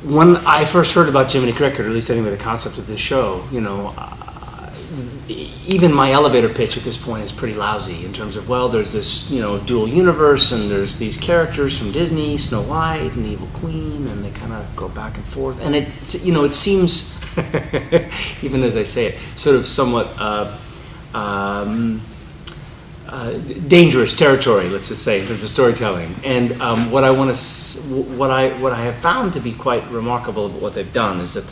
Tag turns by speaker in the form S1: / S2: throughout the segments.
S1: when I first heard about Jiminy Cricket, or at least anyway the concept of this show, even my elevator pitch at this point is pretty lousy in terms of, well, there's this, dual universe, and there's these characters from Disney, Snow White and the Evil Queen, and they kind of go back and forth. And it seems, even as I say it, sort of somewhat dangerous territory, let's just say, in terms of storytelling. And what I have found to be quite remarkable about what they've done is that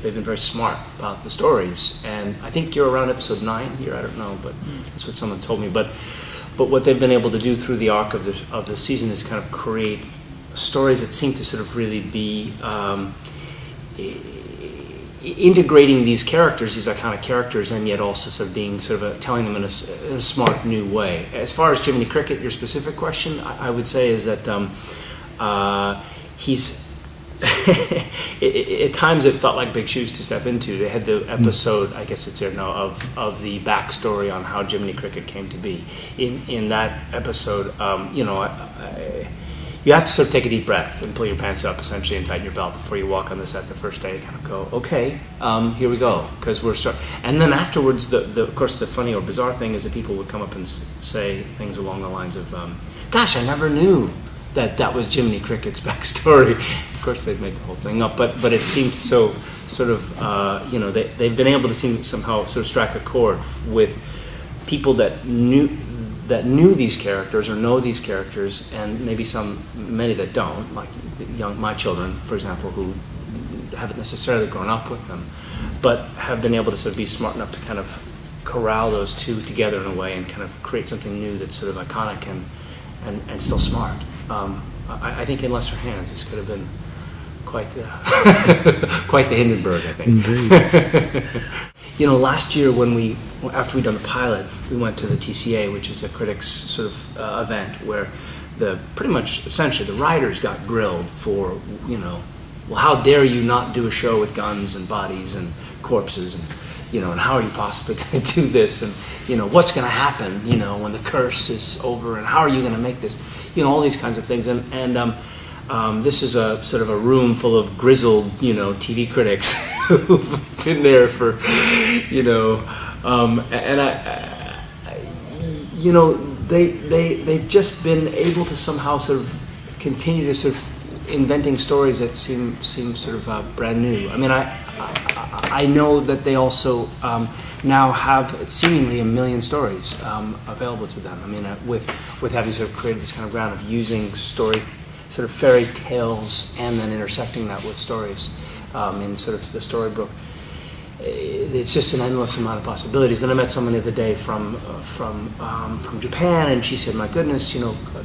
S1: they've been very smart about the stories. And I think you're around episode 9 here. I don't know, but that's what someone told me. But what they've been able to do through the arc of the season is kind of create stories that seem to sort of really be integrating these characters, these iconic characters, and yet also sort of being telling them in a smart new way. As far as Jiminy Cricket, your specific question, I would say is that he's at times it felt like big shoes to step into. They had the episode, I guess it's here now, of the backstory on how Jiminy Cricket came to be. In that episode, you have to sort of take a deep breath and pull your pants up, essentially, and tighten your belt before you walk on the set the first day. Kind of go, okay, here we go, because we're starting. And then afterwards, of course, the funny or bizarre thing is that people would come up and say things along the lines of, "Gosh, I never knew that was Jiminy Cricket's backstory." Of course, they'd make the whole thing up, but it seemed so sort of, they've been able to somehow sort of strike a chord with people that knew these characters or know these characters, and maybe many that don't, like my children, for example, who haven't necessarily grown up with them, but have been able to sort of be smart enough to kind of corral those two together in a way and kind of create something new that's sort of iconic and still smart. I think in lesser hands, this could have been quite the Hindenburg, I think. Last year after we'd done the pilot, we went to the TCA, which is a critics sort of event where pretty much essentially the writers got grilled for, well, how dare you not do a show with guns and bodies and corpses, and and how are you possibly going to do this, and what's going to happen, when the curse is over, and how are you going to make this, all these kinds of things, and this is a sort of a room full of grizzled, TV critics who've been there for, and they've just been able to somehow sort of continue to sort of inventing stories that seem sort of brand new. I mean, I know that they also now have seemingly 1 million stories available to them. I mean, with having sort of created this kind of ground of using sort of fairy tales and then intersecting that with stories in sort of the storybook. It's just an endless amount of possibilities. And I met someone the other day from Japan, and she said, "My goodness,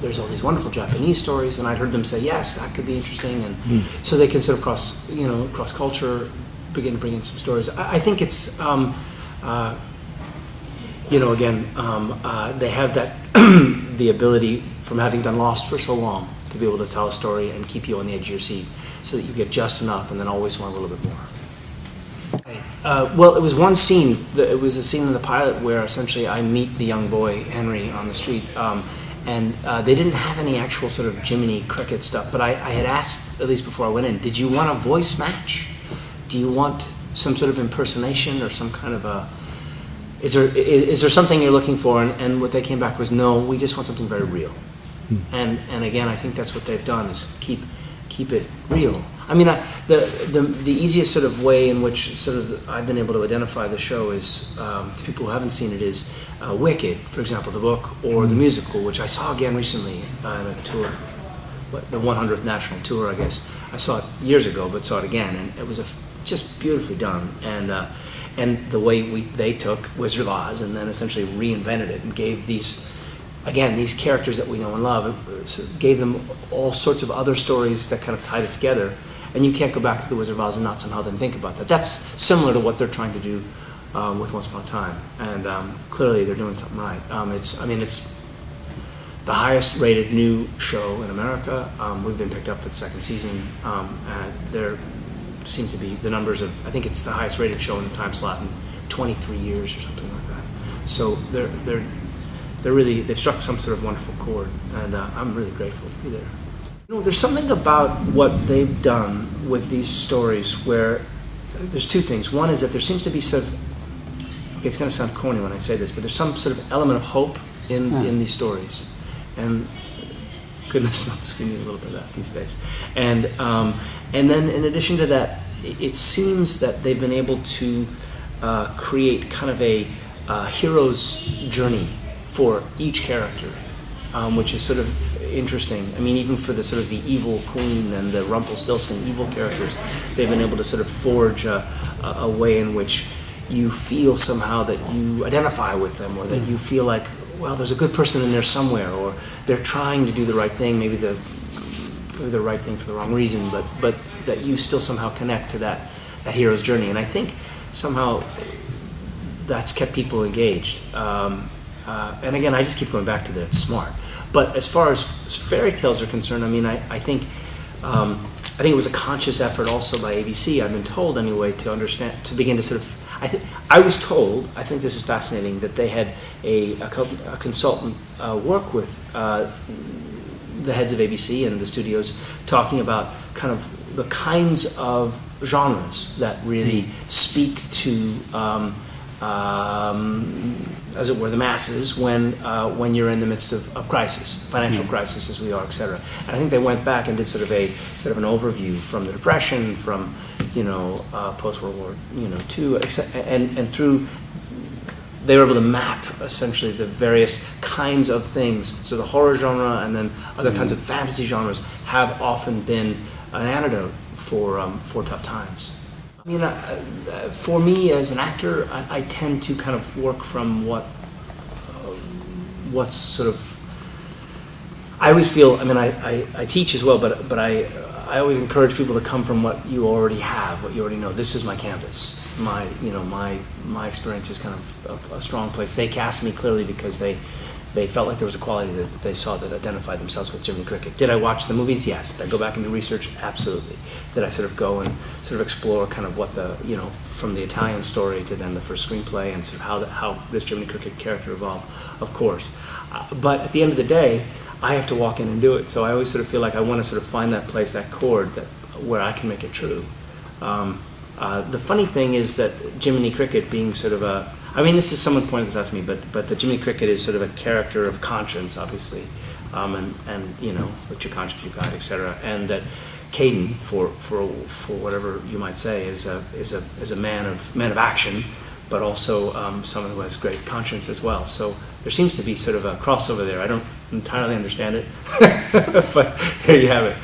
S1: there's all these wonderful Japanese stories." And I'd heard them say, "Yes, that could be interesting," and so they can sort of cross culture, begin to bring in some stories. I think it's they have that the ability from having done Lost for so long to be able to tell a story and keep you on the edge of your seat, so that you get just enough and then always want a little bit more. Well, it was one scene. It was a scene in the pilot where essentially I meet the young boy Henry on the street, and they didn't have any actual sort of Jiminy Cricket stuff. But I had asked, at least before I went in, did you want a voice match? Do you want some sort of impersonation or some kind of a? Is there something you're looking for? And what they came back was, no, we just want something very real. And again, I think that's what they've done, is keep it real. I mean, the easiest sort of way in which sort of I've been able to identify the show is, to people who haven't seen it, is Wicked, for example, the book, or the musical, which I saw again recently on a tour, the 100th national tour, I guess. I saw it years ago, but saw it again, and it was just beautifully done. And the way they took Wizard of Oz and then essentially reinvented it and gave these characters that we know and love, gave them all sorts of other stories that kind of tied it together. And you can't go back to the Wizard of Oz and not somehow then think about that. That's similar to what they're trying to do with Once Upon a Time. And clearly they're doing something right. It's the highest rated new show in America. We've been picked up for the second season. There seem to be the numbers of, I think it's the highest rated show in the time slot in 23 years or something like that. So they've struck some sort of wonderful chord, and I'm really grateful to be there. There's something about what they've done with these stories where there's two things. One is that there seems to be sort of, okay, it's going to sound corny when I say this, but there's some sort of element of hope in these stories. And goodness knows we need a little bit of that these days. And then in addition to that, it seems that they've been able to create kind of a hero's journey for each character, which is sort of interesting. I mean, even for the sort of the evil queen and the Rumpelstiltskin evil characters, they've been able to sort of forge a way in which you feel somehow that you identify with them, or that you feel like, well, there's a good person in there somewhere, or they're trying to do the right thing, maybe the right thing for the wrong reason, but that you still somehow connect to that hero's journey. And I think somehow that's kept people engaged. And again, I just keep going back to that it's smart. But as far as fairy tales are concerned, I mean, I think it was a conscious effort also by ABC, I've been told anyway, to begin to sort of, I was told, I think this is fascinating, that they had a consultant work with the heads of ABC and the studios, talking about kind of the kinds of genres that really speak to, as it were, the masses when you're in the midst of crisis, financial crisis as we are, etc. And I think they went back and did sort of an overview from the Depression, from post World War II, and through. They were able to map essentially the various kinds of things. So the horror genre and then other kinds of fantasy genres have often been an antidote for tough times. I mean, for me as an actor, I tend to kind of work from what's sort of. I always feel. I mean, I teach as well, but I always encourage people to come from what you already have, what you already know. This is my canvas. My experience is kind of a strong place. They cast me clearly because they felt like there was a quality that they saw that identified themselves with Jiminy Cricket. Did I watch the movies? Yes. Did I go back and do research? Absolutely. Did I sort of go and sort of explore kind of what from the Italian story to then the first screenplay and sort of how this Jiminy Cricket character evolved? Of course. But at the end of the day, I have to walk in and do it. So I always sort of feel like I want to sort of find that place, that chord, where I can make it true. The funny thing is that Jiminy Cricket being sort of I mean, this is someone pointed this out to me, but the Jiminy Cricket is sort of a character of conscience, obviously, and with your conscience, your guide, etc. And that Caden, for whatever you might say, is a man of action, but also someone who has great conscience as well. So there seems to be sort of a crossover there. I don't entirely understand it, but there you have it.